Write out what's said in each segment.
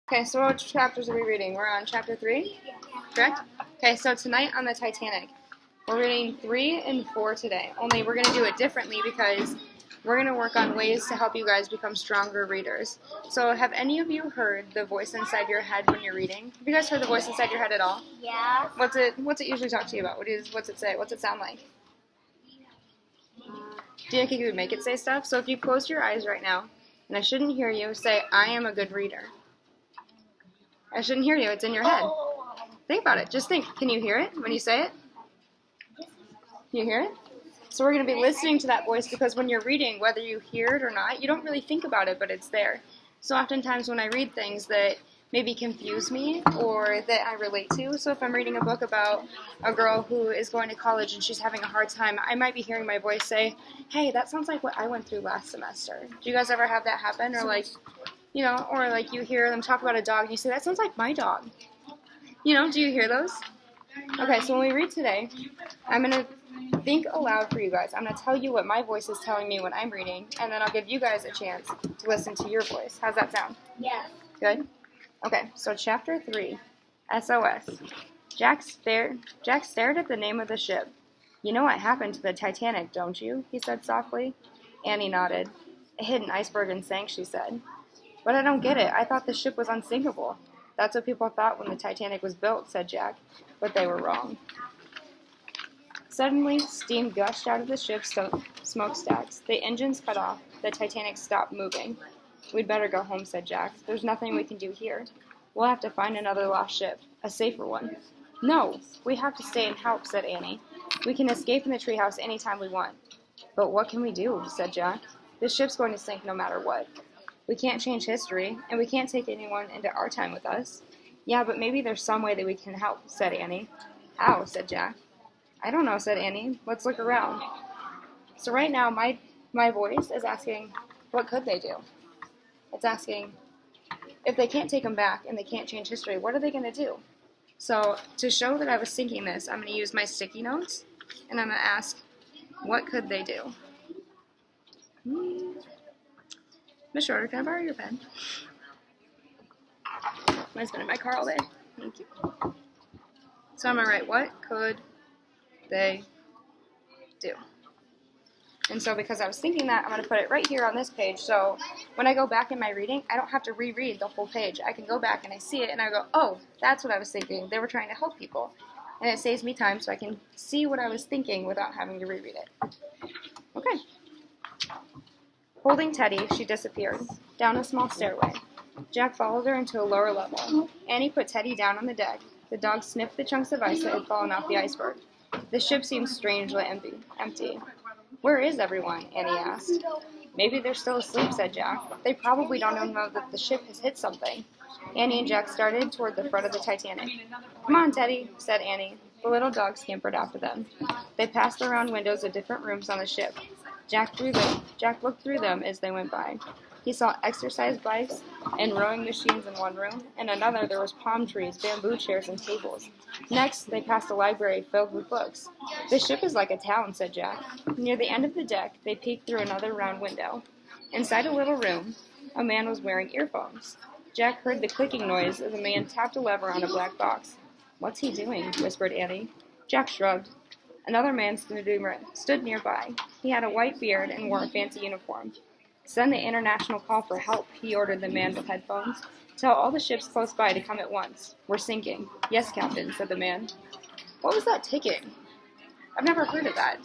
Okay, so what chapters are we reading? We're on chapter 3, correct? Okay, so tonight on the Titanic, we're reading 3 and 4 today. Only we're going to do it differently because we're going to work on ways to help you guys become stronger readers. So have any of you heard the voice inside your head when you're reading? Have you guys heard the voice inside your head at all? Yeah. What's it usually talk to you about? What's it say? What's it sound like? Do you think you would make it say stuff? So if you close your eyes right now, and I shouldn't hear you, say, I am a good reader. I shouldn't hear you. It's in your head. Think about it. Just think. Can you hear it when you say it? Can you hear it? So we're going to be listening to that voice because when you're reading, whether you hear it or not, you don't really think about it, but it's there. So oftentimes when I read things that maybe confuse me or that I relate to, so if I'm reading a book about a girl who is going to college and she's having a hard time, I might be hearing my voice say, hey, that sounds like what I went through last semester. Do you guys ever have that happen? Or like, you know, or like you hear them talk about a dog and you say, that sounds like my dog. You know, do you hear those? Okay, so when we read today, I'm going to think aloud for you guys. I'm going to tell you what my voice is telling me when I'm reading, and then I'll give you guys a chance to listen to your voice. How's that sound? Yeah. Good? Okay, so chapter 3, SOS. Jack stared at the name of the ship. You know what happened to the Titanic, don't you? He said softly. Annie nodded. It hit an iceberg and sank, she said. But I don't get it. I thought the ship was unsinkable. That's what people thought when the Titanic was built, said Jack, but they were wrong. Suddenly, steam gushed out of the ship's smokestacks. The engines cut off. The Titanic stopped moving. We'd better go home, said Jack. There's nothing we can do here. We'll have to find another lost ship, a safer one. No, we have to stay and help, said Annie. We can escape in the treehouse anytime we want. But what can we do, said Jack. This ship's going to sink no matter what. We can't change history, and we can't take anyone into our time with us. Yeah, but maybe there's some way that we can help, said Annie. How, said Jack. I don't know, said Annie. Let's look around. So right now, my voice is asking, what could they do? It's asking, if they can't take them back and they can't change history, what are they going to do? So to show that I was thinking this, I'm going to use my sticky notes, and I'm going to ask, what could they do? Miss Schroeder, can I borrow your pen? Mine's been in my car all day. Thank you. So I'm going to write, what could they do? And so because I was thinking that, I'm going to put it right here on this page. So when I go back in my reading, I don't have to reread the whole page. I can go back and I see it and I go, oh, that's what I was thinking. They were trying to help people. And it saves me time so I can see what I was thinking without having to reread it. Okay. Holding Teddy, she disappeared, down a small stairway. Jack followed her into a lower level. Annie put Teddy down on the deck. The dog sniffed the chunks of ice that had fallen off the iceberg. The ship seemed strangely empty. Where is everyone? Annie asked. Maybe they're still asleep, said Jack. They probably don't know that the ship has hit something. Annie and Jack started toward the front of the Titanic. Come on, Teddy, said Annie. The little dog scampered after them. They passed around windows of different rooms on the ship. Jack looked through them as they went by. He saw exercise bikes and rowing machines in one room. In another, there was palm trees, bamboo chairs, and tables. Next, they passed a library filled with books. This ship is like a town, said Jack. Near the end of the deck, they peeked through another round window. Inside a little room, a man was wearing earphones. Jack heard the clicking noise as a man tapped a lever on a black box. What's he doing? Whispered Annie. Jack shrugged. Another man stood nearby. He had a white beard and wore a fancy uniform. Send the international call for help, he ordered the man with headphones. Tell all the ships close by to come at once. We're sinking. Yes, Captain, said the man. What was that ticking? I've never heard of that.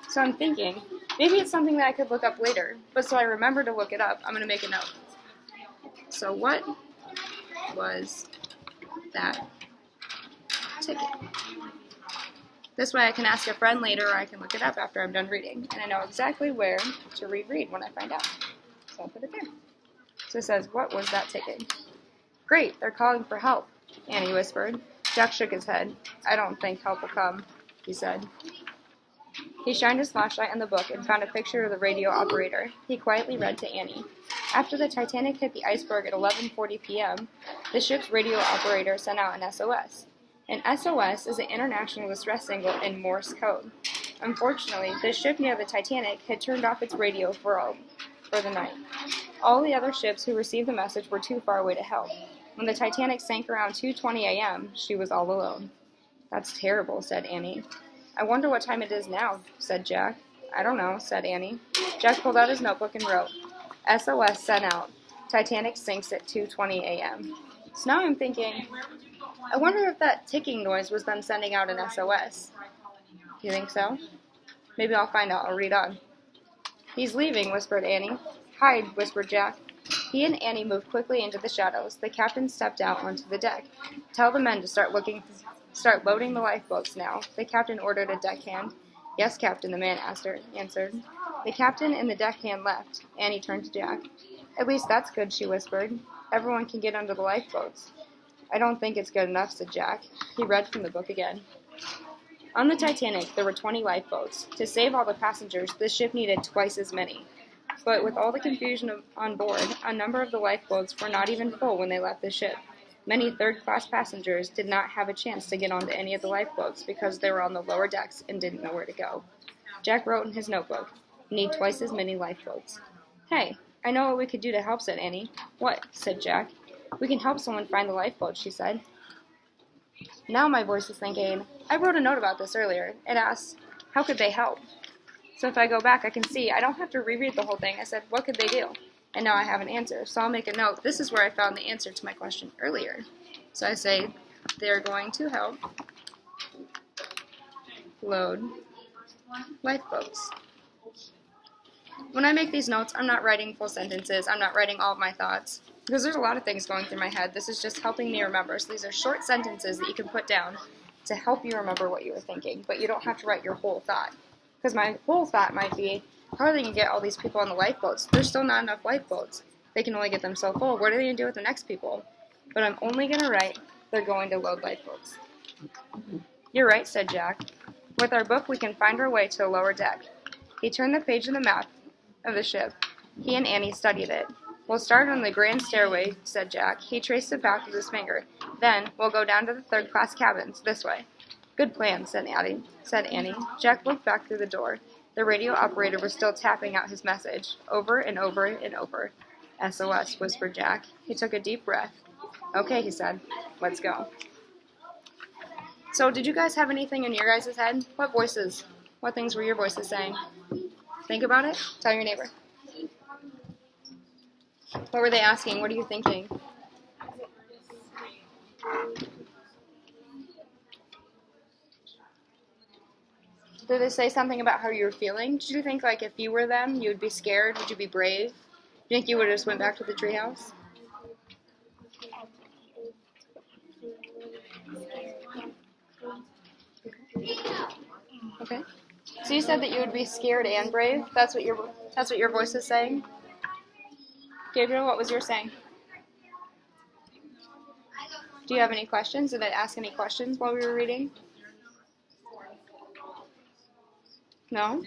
So I'm thinking, maybe it's something that I could look up later, but so I remember to look it up, I'm going to make a note. So what was that ticking? This way I can ask a friend later or I can look it up after I'm done reading. And I know exactly where to reread when I find out. So I'll put it there. So it says, what was that ticking? Great, they're calling for help, Annie whispered. Jack shook his head. I don't think help will come, he said. He shined his flashlight on the book and found a picture of the radio operator. He quietly read to Annie. After the Titanic hit the iceberg at 11:40 p.m., the ship's radio operator sent out an SOS. An SOS is an international distress signal in Morse code. Unfortunately, the ship near the Titanic had turned off its radio for the night. All the other ships who received the message were too far away to help. When the Titanic sank around 2:20 a.m., she was all alone. That's terrible, said Annie. I wonder what time it is now, said Jack. I don't know, said Annie. Jack pulled out his notebook and wrote, SOS sent out. Titanic sinks at 2:20 a.m. So now I'm thinking, I wonder if that ticking noise was them sending out an SOS. Do you think so? Maybe I'll find out. I'll read on. He's leaving, whispered Annie. Hide, whispered Jack. He and Annie moved quickly into the shadows. The captain stepped out onto the deck. Tell the men to start loading the lifeboats now, the captain ordered a deckhand. Yes, Captain, the man answered. The captain and the deckhand left. Annie turned to Jack. At least that's good, she whispered. Everyone can get under the lifeboats. I don't think it's good enough, said Jack. He read from the book again. On the Titanic, there were 20 lifeboats. To save all the passengers, the ship needed twice as many. But with all the confusion on board, a number of the lifeboats were not even full when they left the ship. Many third-class passengers did not have a chance to get onto any of the lifeboats because they were on the lower decks and didn't know where to go. Jack wrote in his notebook, Need twice as many lifeboats. Hey, I know what we could do to help, said Annie. What? Said Jack. We can help someone find the lifeboat, she said. Now my voice is thinking, I wrote a note about this earlier. It asks, how could they help? So if I go back, I can see I don't have to reread the whole thing. I said, what could they do? And now I have an answer. So I'll make a note. This is where I found the answer to my question earlier. So I say, they're going to help load lifeboats. When I make these notes, I'm not writing full sentences. I'm not writing all of my thoughts. Because there's a lot of things going through my head. This is just helping me remember. So these are short sentences that you can put down to help you remember what you were thinking. But you don't have to write your whole thought. Because my whole thought might be, how are they going to get all these people on the lifeboats? There's still not enough lifeboats. They can only get them so full. What are they going to do with the next people? But I'm only going to write, they're going to load lifeboats. You're right, said Jack. With our book, we can find our way to the lower deck. He turned the page of the map of the ship. He and Annie studied it. We'll start on the grand stairway, said Jack. He traced the path with his finger. Then we'll go down to the third-class cabins, this way. Good plan, said Annie. Jack looked back through the door. The radio operator was still tapping out his message, over and over and over. SOS, whispered Jack. He took a deep breath. Okay, he said. Let's go. So, did you guys have anything in your guys' head? What things were your voices saying? Think about it. Tell your neighbor. What were they asking? What are you thinking? Did they say something about how you were feeling? Did you think, like, if you were them, you would be scared? Would you be brave? Do you think you would have just went back to the treehouse? Okay. So you said that you would be scared and brave? That's what your voice is saying? Gabriel, what was yours saying? Do you have any questions? Did it ask any questions while we were reading? No?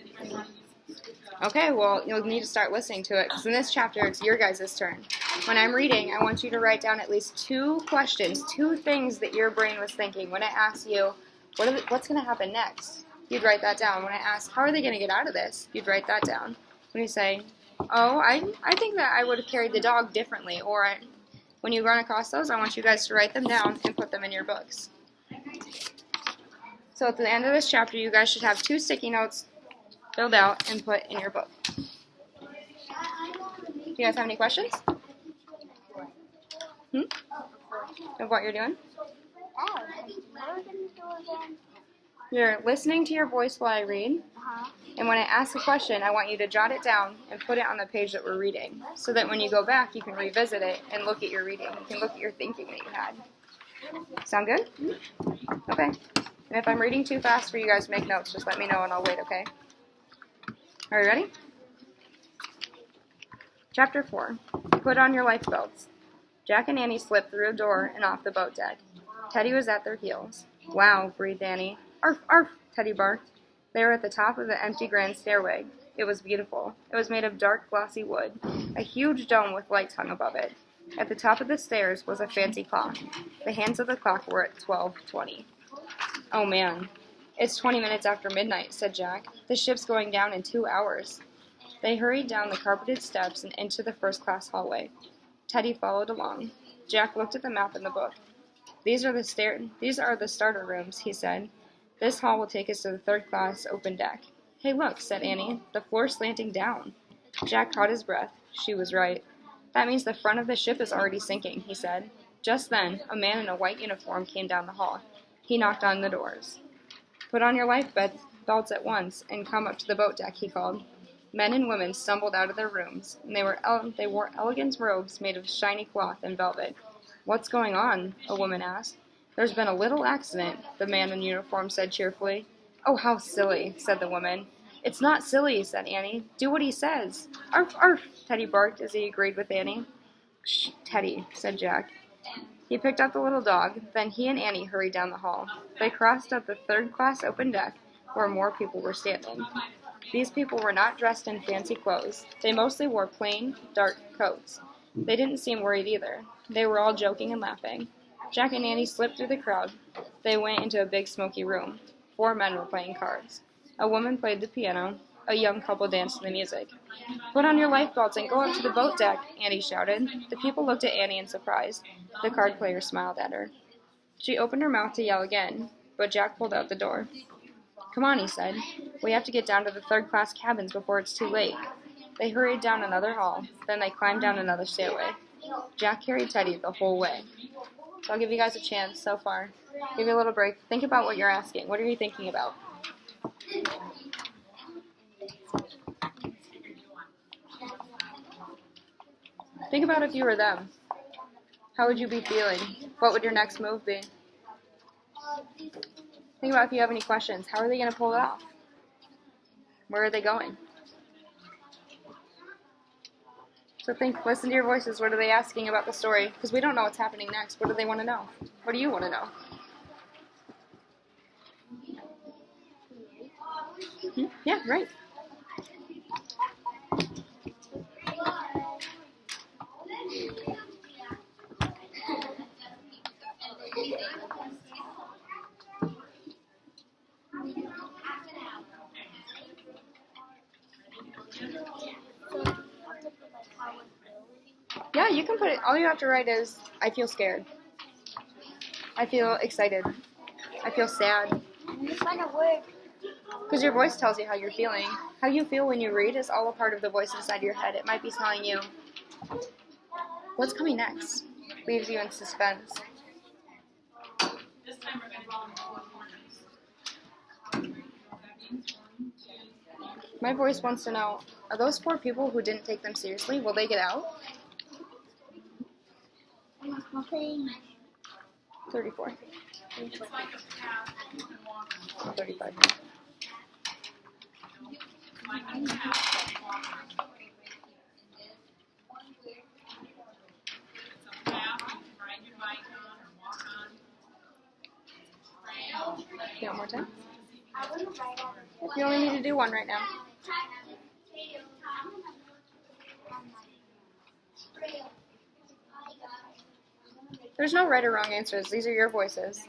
Okay, well, you'll need to start listening to it, because in this chapter, it's your guys' turn. When I'm reading, I want you to write down at least 2 questions, 2 things that your brain was thinking. When I ask you, what's going to happen next? You'd write that down. When I ask, how are they going to get out of this? You'd write that down. When you say, oh, I think that I would have carried the dog differently, or when you run across those, I want you guys to write them down and put them in your books. So at the end of this chapter, you guys should have 2 sticky notes filled out and put in your book. Do you guys have any questions? Of what you're doing? You're listening to your voice while I read, and when I ask a question, I want you to jot it down and put it on the page that we're reading, so that when you go back, you can revisit it and look at your reading. You can look at your thinking that you had. Sound good? Okay. And if I'm reading too fast for you guys to make notes, just let me know and I'll wait, okay? Are you ready? Chapter 4. Put on your life belts. Jack and Annie slipped through a door and off the boat deck. Teddy was at their heels. Wow, breathed Annie. Arf, arf, Teddy barked. They were at the top of the empty grand stairway. It was beautiful. It was made of dark, glossy wood. A huge dome with lights hung above it. At the top of the stairs was a fancy clock. The hands of the clock were at 12:20. Oh man, it's 20 minutes after midnight, said Jack. The ship's going down in 2 hours. They hurried down the carpeted steps and into the first-class hallway. Teddy followed along. Jack looked at the map in the book. These are the starter rooms, he said. This hall will take us to the third-class open deck. Hey, look, said Annie. The floor's slanting down. Jack caught his breath. She was right. That means the front of the ship is already sinking, he said. Just then, a man in a white uniform came down the hall. He knocked on the doors. Put on your life belts at once and come up to the boat deck, he called. Men and women stumbled out of their rooms, and they wore elegant robes made of shiny cloth and velvet. What's going on? A woman asked. There's been a little accident, the man in uniform said cheerfully. Oh, how silly, said the woman. It's not silly, said Annie. Do what he says. Arf, arf, Teddy barked as he agreed with Annie. Shh, Teddy, said Jack. He picked up the little dog, then he and Annie hurried down the hall. They crossed up the third-class open deck, where more people were standing. These people were not dressed in fancy clothes. They mostly wore plain, dark coats. They didn't seem worried either. They were all joking and laughing. Jack and Annie slipped through the crowd. They went into a big smoky room. 4 men were playing cards. A woman played the piano. A young couple danced to the music. Put on your lifebelts and go up to the boat deck, Annie shouted. The people looked at Annie in surprise. The card player smiled at her. She opened her mouth to yell again, but Jack pulled out the door. Come on, he said. We have to get down to the third-class cabins before it's too late. They hurried down another hall. Then they climbed down another stairway. Jack carried Teddy the whole way. So I'll give you guys a chance so far. Give you a little break. Think about what you're asking. What are you thinking about? Think about if you were them. How would you be feeling? What would your next move be? Think about if you have any questions. How are they going to pull it off? Where are they going? So listen to your voices. What are they asking about the story? Because we don't know what's happening next. What do they want to know? What do you want to know? Yeah, right. Yeah, you can put it. All you have to write is, I feel scared. I feel excited. I feel sad. Because your voice tells you how you're feeling. How you feel when you read is all a part of the voice inside your head. It might be telling you, what's coming next? Leaves you in suspense. My voice wants to know, are those 4 people who didn't take them seriously, will they get out? 34. 35. You want more time? You only need to do one right now. There's no right or wrong answers. These are your voices.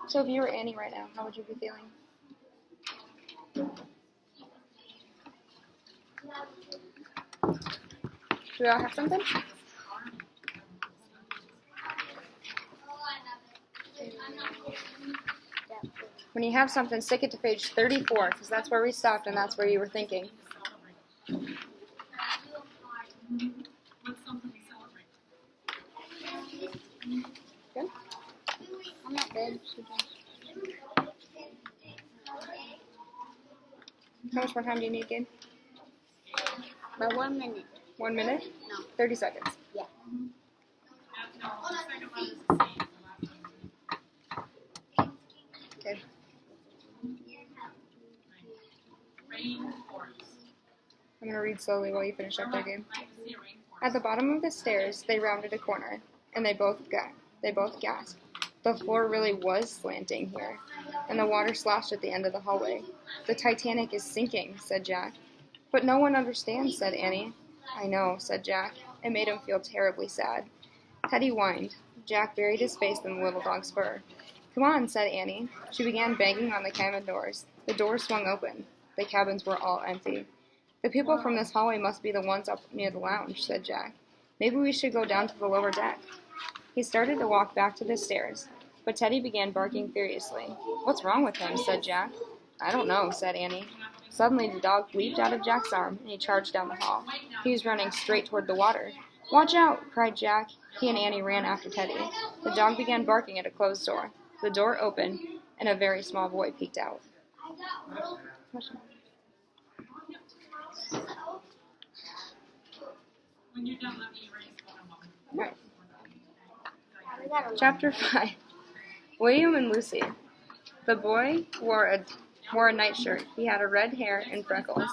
So if you were Annie right now, how would you be feeling? Do we all have something? When you have something, stick it to page 34, because that's where we stopped and that's where you were thinking. Good? I'm not good. How much more time do you need, Gabe? But 1 minute. 1 minute? No. 30 seconds. Yeah. Okay. I'm going to read slowly while you finish up there, Gabe. At the bottom of the stairs, they rounded a corner, and they both gasped. The floor really was slanting here, and the water sloshed at the end of the hallway. The Titanic is sinking, said Jack. But no one understands, said Annie. I know, said Jack. It made him feel terribly sad. Teddy whined. Jack buried his face in the little dog's fur. Come on, said Annie. She began banging on the cabin doors. The doors swung open. The cabins were all empty. The people from this hallway must be the ones up near the lounge, said Jack. Maybe we should go down to the lower deck. He started to walk back to the stairs, but Teddy began barking furiously. What's wrong with him? Said Jack. I don't know, said Annie. Suddenly the dog leaped out of Jack's arm, and he charged down the hall. He was running straight toward the water. Watch out, cried Jack. He and Annie ran after Teddy. The dog began barking at a closed door. The door opened, and a very small boy peeked out. Right. Chapter 5. William and Lucy. The boy wore a nightshirt. He had red hair and freckles.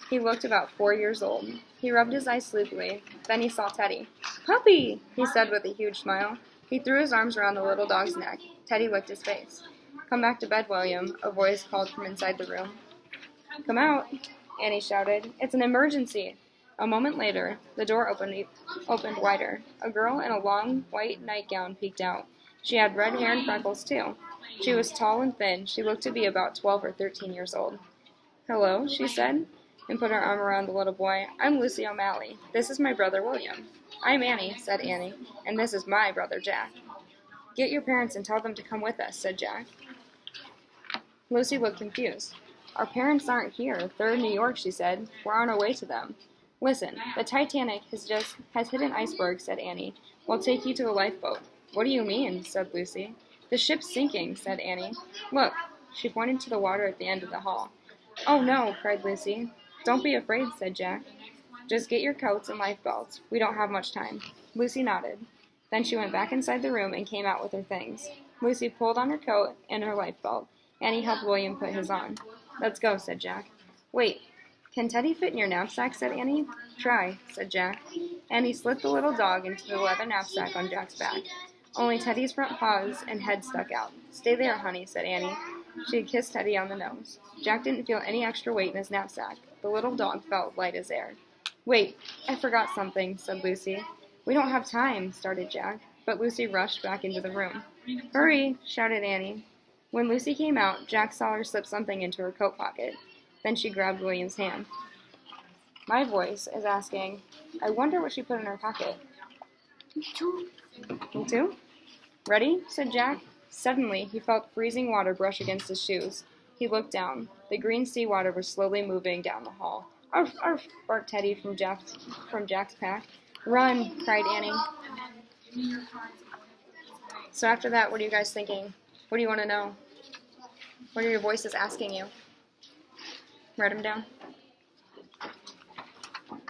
He looked about 4 years old. He rubbed his eyes sleepily. Then he saw Teddy. Puppy, he said with a huge smile. He threw his arms around the little dog's neck. Teddy licked his face. Come back to bed, William, a voice called from inside the room. Come out, Annie shouted. It's an emergency. A moment later, the door opened wider. A girl in a long white nightgown peeked out. She had red hair and freckles, too. She was tall and thin. She looked to be about 12 or 13 years old. Hello, she said, and put her arm around the little boy. I'm Lucy O'Malley. This is my brother, William. I'm Annie, said Annie, and this is my brother, Jack. Get your parents and tell them to come with us, said Jack. Lucy looked confused. Our parents aren't here. They're in New York, she said. We're on our way to them. Listen, the Titanic has hit an iceberg, said Annie. We'll take you to a lifeboat. What do you mean? Said Lucy. The ship's sinking, said Annie. Look, she pointed to the water at the end of the hall. Oh no, cried Lucy. Don't be afraid, said Jack. Just get your coats and life belts. We don't have much time. Lucy nodded. Then she went back inside the room and came out with her things. Lucy pulled on her coat and her life belt. Annie helped William put his on. Let's go, said Jack. Wait, can Teddy fit in your knapsack, said Annie. Try, said Jack. Annie slipped the little dog into the leather knapsack on Jack's back. Only Teddy's front paws and head stuck out. Stay there, honey, said Annie. She had kissed Teddy on the nose. Jack didn't feel any extra weight in his knapsack. The little dog felt light as air. Wait, I forgot something, said Lucy. We don't have time, started Jack, but Lucy rushed back into the room. Hurry, shouted Annie. When Lucy came out, Jack saw her slip something into her coat pocket. Then she grabbed William's hand. My voice is asking, I wonder what she put in her pocket. Me too? Ready? Said Jack. Suddenly, he felt freezing water brush against his shoes. He looked down. The green seawater was slowly moving down the hall. Arf, arf, barked Teddy from Jack's pack. Run, cried Annie. So after that, what are you guys thinking? What do you want to know? What are your voices asking you? Write them down.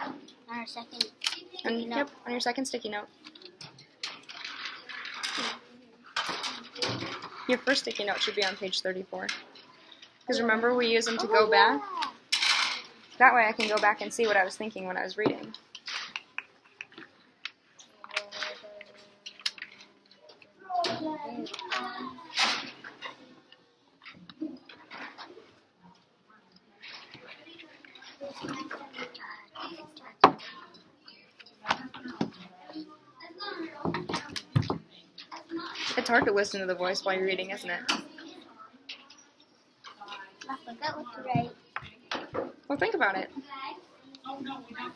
On our second sticky note. Yep, on your second sticky note. Your first sticky note should be on page 34. Because remember, we use them to go back. That way I can go back and see what I was thinking when I was reading. It's hard to listen to the voice while you're reading, isn't it? I forgot what to write. Well, think about it.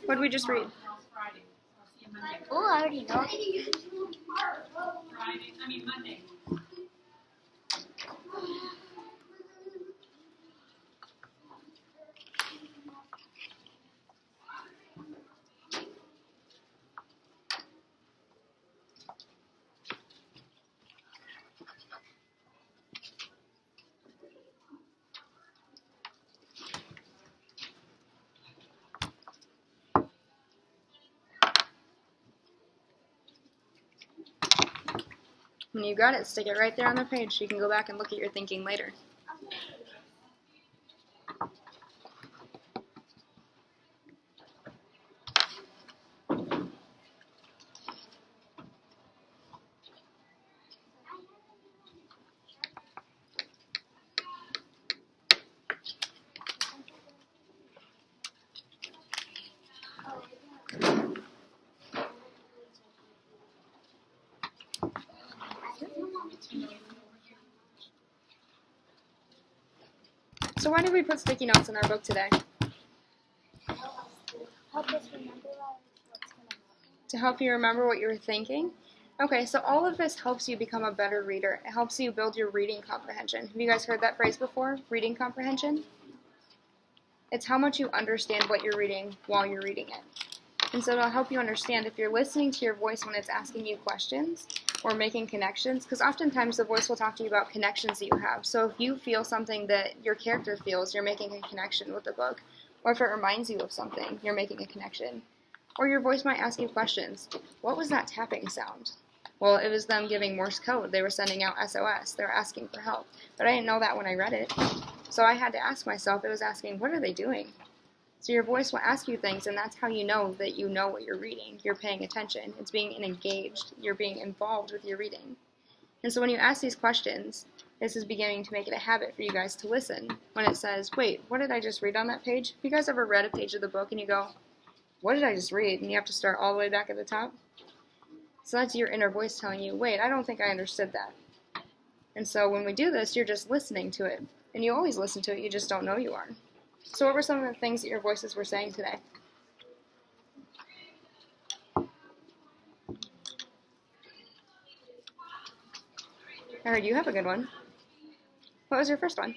What did we just read? Oh, I already know. Monday. When you got it, stick it right there on the page so you can go back and look at your thinking later. So why did we put sticky notes in our book today? Help us remember what's going to happen. To help you remember what you were thinking? Okay, so all of this helps you become a better reader. It helps you build your reading comprehension. Have you guys heard that phrase before? Reading comprehension? It's how much you understand what you're reading while you're reading it. And so it'll help you understand if you're listening to your voice when it's asking you questions or making connections, because oftentimes the voice will talk to you about connections that you have. So if you feel something that your character feels, you're making a connection with the book. Or if it reminds you of something, you're making a connection. Or your voice might ask you questions. What was that tapping sound? Well, it was them giving Morse code. They were sending out SOS. They were asking for help. But I didn't know that when I read it. So I had to ask myself, it was asking, what are they doing? So your voice will ask you things, and that's how you know that you know what you're reading. You're paying attention. It's being engaged. You're being involved with your reading. And so when you ask these questions, this is beginning to make it a habit for you guys to listen. When it says, wait, what did I just read on that page? Have you guys ever read a page of the book and you go, what did I just read? And you have to start all the way back at the top? So that's your inner voice telling you, wait, I don't think I understood that. And so when we do this, you're just listening to it. And you always listen to it, you just don't know you are. So what were some of the things that your voices were saying today? I heard you have a good one. What was your first one?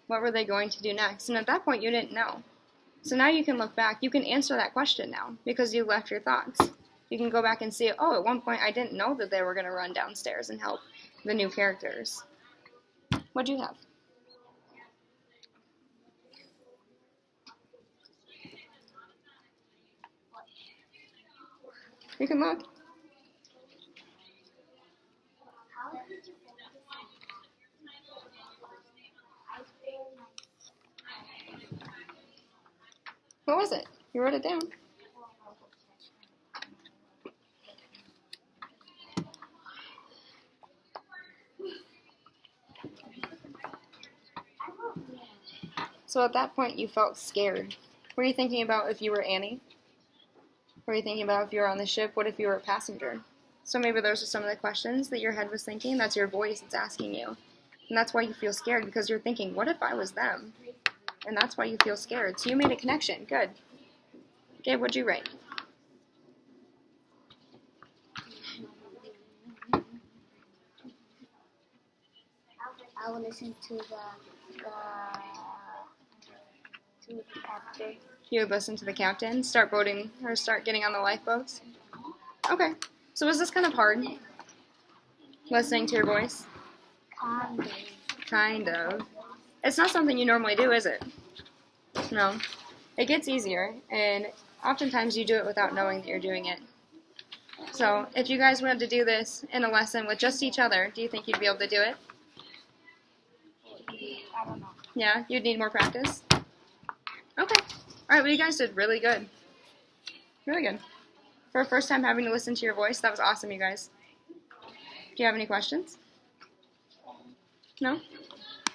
What were they going to do next? And at that point, you didn't know. So now you can look back. You can answer that question now because you left your thoughts. You can go back and see, oh, at one point I didn't know that they were going to run downstairs and help the new characters. What'd you have? You can look. What was it? You wrote it down. So at that point, you felt scared. Were you thinking about if you were Annie? Were you thinking about if you were on the ship? What if you were a passenger? So maybe those are some of the questions that your head was thinking. That's your voice that's asking you. And that's why you feel scared, because you're thinking, what if I was them? And that's why you feel scared. So you made a connection. Good. Gabe, what'd you write? I will listen to the captain. You would listen to the captain, start boating, or start getting on the lifeboats? Okay. So was this kind of hard? Listening to your voice? Kind of. It's not something you normally do, is it? No. It gets easier, and oftentimes you do it without knowing that you're doing it. So if you guys wanted to do this in a lesson with just each other, do you think you'd be able to do it? I don't know. Yeah? You'd need more practice? Okay. Alright, well you guys did really good. Really good. For a first time having to listen to your voice, that was awesome, you guys. Do you have any questions? No?